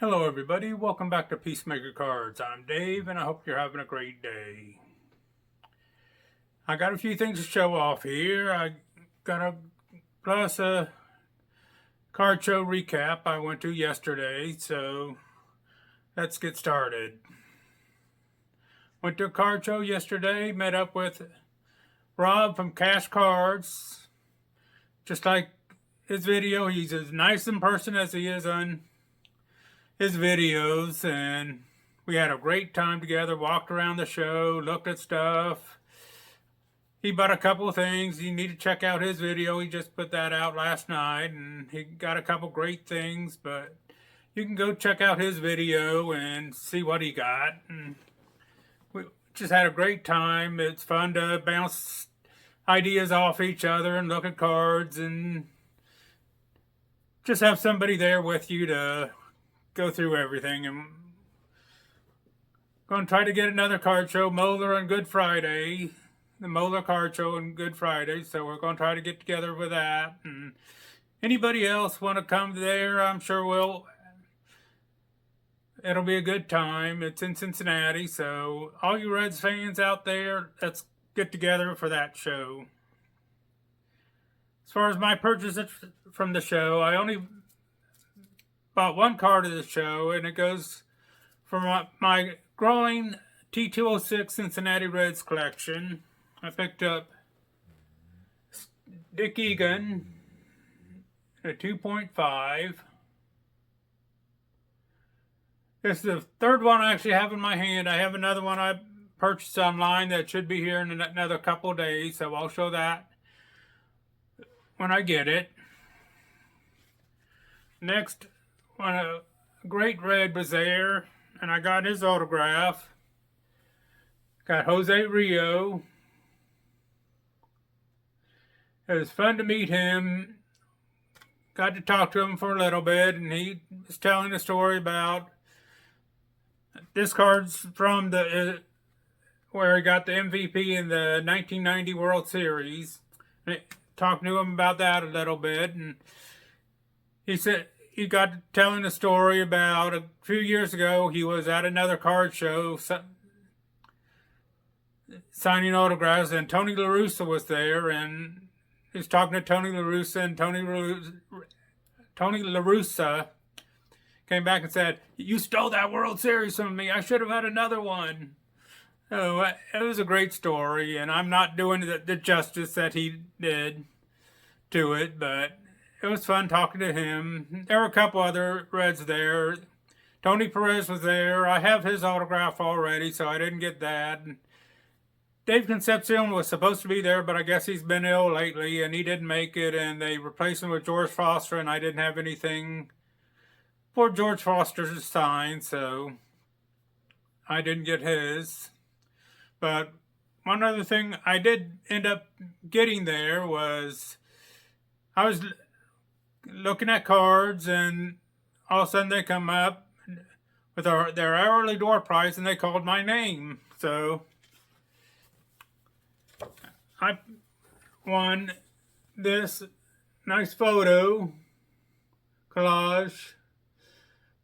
Hello everybody, welcome back to Peacemaker Cards. I'm Dave and I hope you're having a great day. I got a few things to show off here. I got a card show recap I went to yesterday, so let's get started. Went to a card show yesterday, met up with Rob from Cash Cards. Just like his video, he's as nice in person as he is on his videos, and we had a great time together, walked around the show, looked at stuff. He bought a couple of things. You need to check out his video. He just put that out last night, and he got a couple great things, but you can go check out his video and see what he got. And we just had a great time. It's fun to bounce ideas off each other and look at cards and just have somebody there with you to go through everything. And going to try to get another card show, Moeller on Good Friday, the Moeller card show on Good Friday. So we're going to try to get together with that. And anybody else want to come there, I'm sure it'll be a good time. It's in Cincinnati, so all you Reds fans out there, let's get together for that show. As far as my purchases from the show, I only bought one card of the show, and it goes from my growing T206 Cincinnati Reds collection. I picked up Dick Egan, a 2.5. This is the third one I actually have in my hand. I have another one I purchased online that should be here in another couple of days, so I'll show that when I get it. Next, when a great Red was there, and I got his autograph. Got Jose Rio. It was fun to meet him. Got to talk to him for a little bit, and he was telling a story about this card's from where he got the MVP in the 1990 World Series. Talked to him about that a little bit, and he said he got telling a story about a few years ago he was at another card show signing autographs, and Tony La Russa was there, and he was talking to Tony La Russa, and Tony La Russa came back and said, "You stole that World Series from me. I should have had another one." So it was a great story, and I'm not doing the justice that he did to it, but it was fun talking to him. There were a couple other Reds there. Tony Perez was there. I have his autograph already, so I didn't get that. Dave Concepcion was supposed to be there, but I guess he's been ill lately, and he didn't make it, and they replaced him with George Foster, and I didn't have anything for George Foster to sign, so I didn't get his. But one other thing I did end up getting there was I was looking at cards, and all of a sudden they come up with their hourly door price, and they called my name. So I won this nice photo collage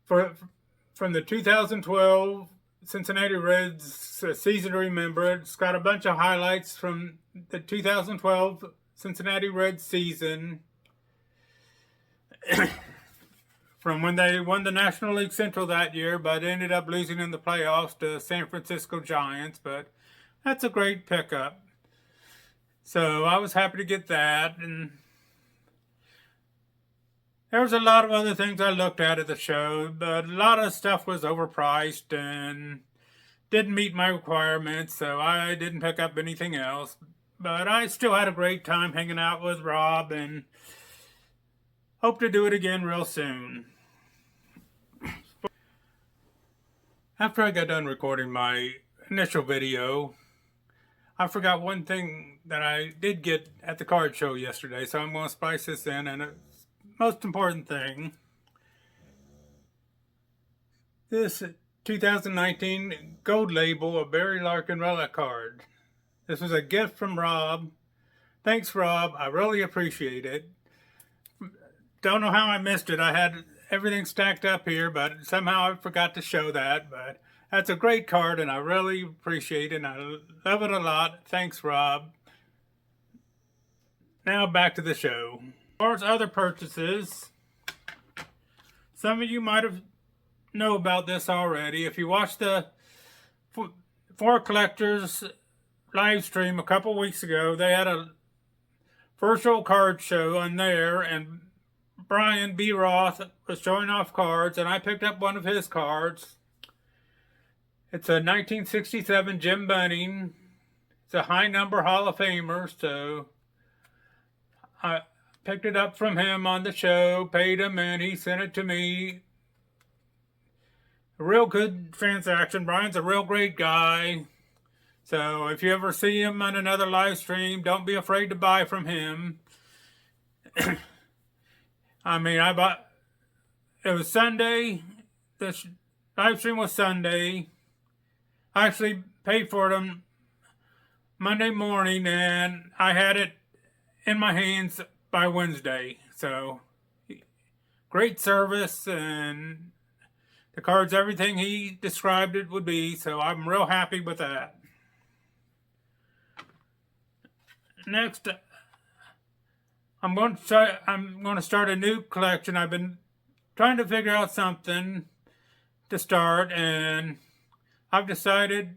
from the 2012 Cincinnati Reds season to remember. It's got a bunch of highlights from the 2012 Cincinnati Reds season, from when they won the National League Central that year, but ended up losing in the playoffs to San Francisco Giants. But that's a great pickup. So I was happy to get that. And there was a lot of other things I looked at the show, but a lot of stuff was overpriced and didn't meet my requirements, so I didn't pick up anything else. But I still had a great time hanging out with Rob, and hope to do it again real soon. After I got done recording my initial video, I forgot one thing that I did get at the card show yesterday, so I'm going to splice this in, and it's the most important thing. This 2019 Gold Label, a Barry Larkin relic card. This was a gift from Rob. Thanks, Rob. I really appreciate it. Don't know how I missed it. I had everything stacked up here, but somehow I forgot to show that. But that's a great card, and I really appreciate it, and I love it a lot. Thanks, Rob. Now back to the show. As far as other purchases, some of you might have know about this already. If you watched the Four Collectors live stream a couple weeks ago, they had a virtual card show on there, and Brian B. Roth was showing off cards, and I picked up one of his cards. It's a 1967 Jim Bunning. It's a high number Hall of Famer, so I picked it up from him on the show, paid him, and he sent it to me. A real good transaction. Brian's a real great guy. So if you ever see him on another live stream, don't be afraid to buy from him. I mean, it was Sunday. The live stream was Sunday. I actually paid for it on Monday morning, and I had it in my hands by Wednesday. So, great service, and the card's everything he described it would be, so I'm real happy with that. Next, I'm going to start a new collection. I've been trying to figure out something to start, and I've decided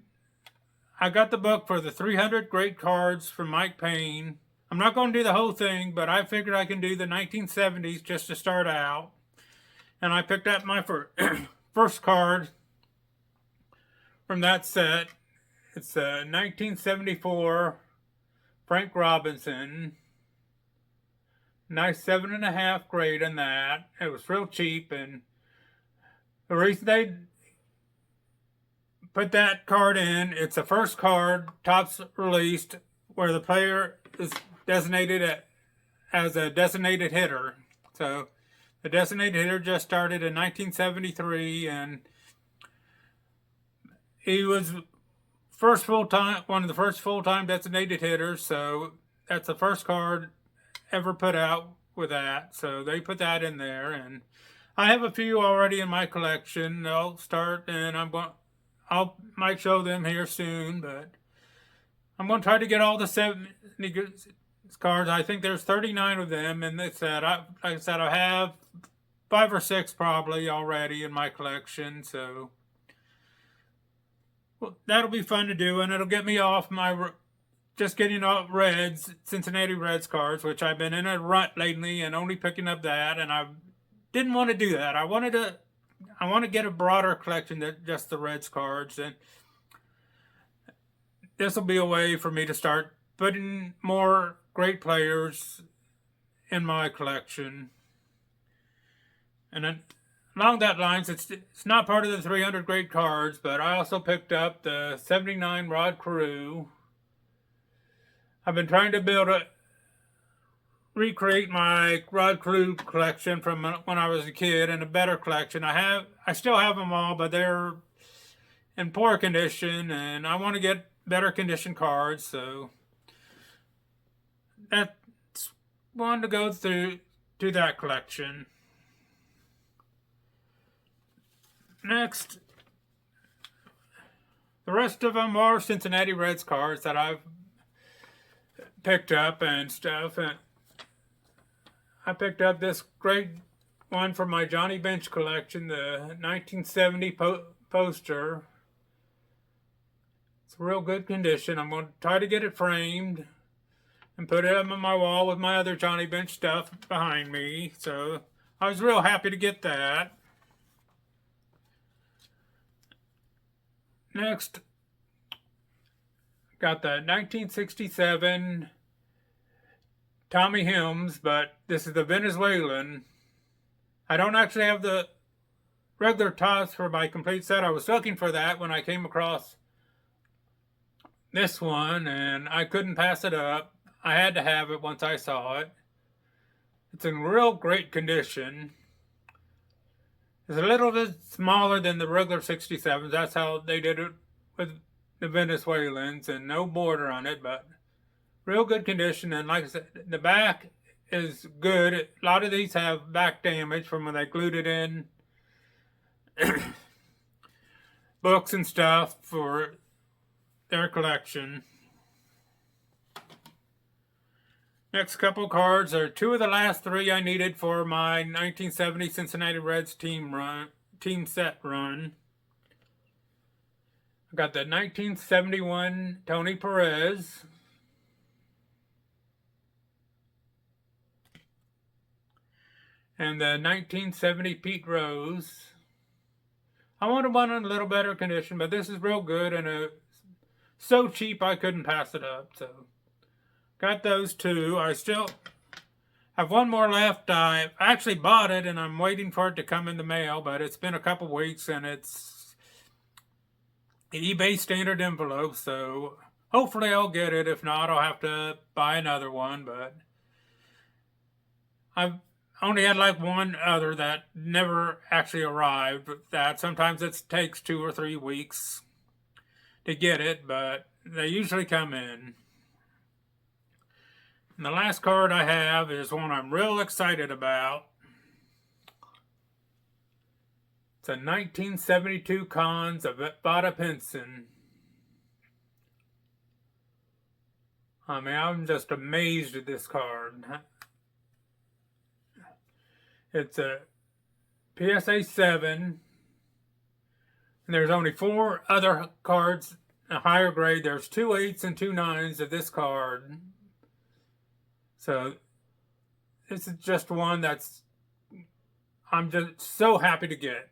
I got the book for the 300 Great Cards from Mike Payne. I'm not going to do the whole thing, but I figured I can do the 1970s just to start out. And I picked up my first card from that set. It's a 1974 Frank Robinson. Nice 7.5 grade on that. It was real cheap, and the reason they put that card in, it's the first card Topps released where the player is designated as a designated hitter. So the designated hitter just started in 1973, and he was one of the first full-time designated hitters. So that's the first card ever put out with that. So they put that in there, and I have a few already in my collection. I'll start, and might show them here soon, but I'm going to try to get all the 70 cards. I think there's 39 of them in this set. Like I said, I have 5 or 6 probably already in my collection, so that'll be fun to do, and it'll get me off my just getting off Cincinnati Reds cards, which I've been in a rut lately and only picking up that, and I didn't want to do that. I want to get a broader collection than just the Reds cards, and this will be a way for me to start putting more great players in my collection. And then along that lines, it's not part of the 300 great cards, but I also picked up the 79 Rod Carew. I've been trying to recreate my Rod Carew collection from when I was a kid, and a better collection. I still have them all, but they're in poor condition, and I want to get better condition cards, so that's one to go through to that collection. Next, the rest of them are Cincinnati Reds cards that I've picked up and stuff, and I picked up this great one from my Johnny Bench collection, the 1970 poster. It's real good condition. I'm going to try to get it framed and put it up on my wall with my other Johnny Bench stuff behind me. So I was real happy to get that. Next, got the 1967 Tommy Helms, but this is the Venezuelan. I don't actually have the regular Topps for my complete set. I was looking for that when I came across this one, and I couldn't pass it up. I had to have it once I saw it. It's in real great condition. It's a little bit smaller than the regular 67s. That's how they did it with the Venezuelans, and no border on it, but real good condition. And like I said, the back is good. A lot of these have back damage from when they glued it in books and stuff for their collection. Next couple cards are two of the last three I needed for my 1970 Cincinnati Reds team set run. I got the 1971 Tony Perez. And the 1970 Pete Rose. I wanted one in a little better condition, but this is real good and so cheap I couldn't pass it up. So got those two. I still have one more left. I actually bought it and I'm waiting for it to come in the mail, but it's been a couple weeks and it's eBay standard envelope, so hopefully I'll get it. If not, I'll have to buy another one, but I've only had like one other that never actually arrived. That sometimes it takes 2 or 3 weeks to get it, but they usually come in. And the last card I have is one I'm real excited about. It's a 1972 Cons of Vada Pinson. I mean, I'm just amazed at this card. It's a PSA 7. And there's only 4 other cards, a higher grade. There's 2 8s and 2 9s of this card. So, this is just one I'm just so happy to get.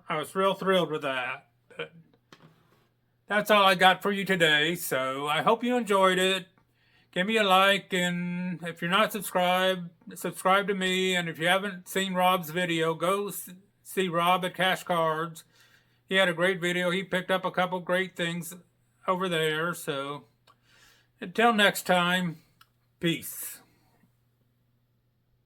I was real thrilled with that. But that's all I got for you today. So I hope you enjoyed it. Give me a like, and if you're not subscribed, subscribe to me. And if you haven't seen Rob's video, go see Rob at Cash Cards. He had a great video. He picked up a couple great things over there. So until next time, peace.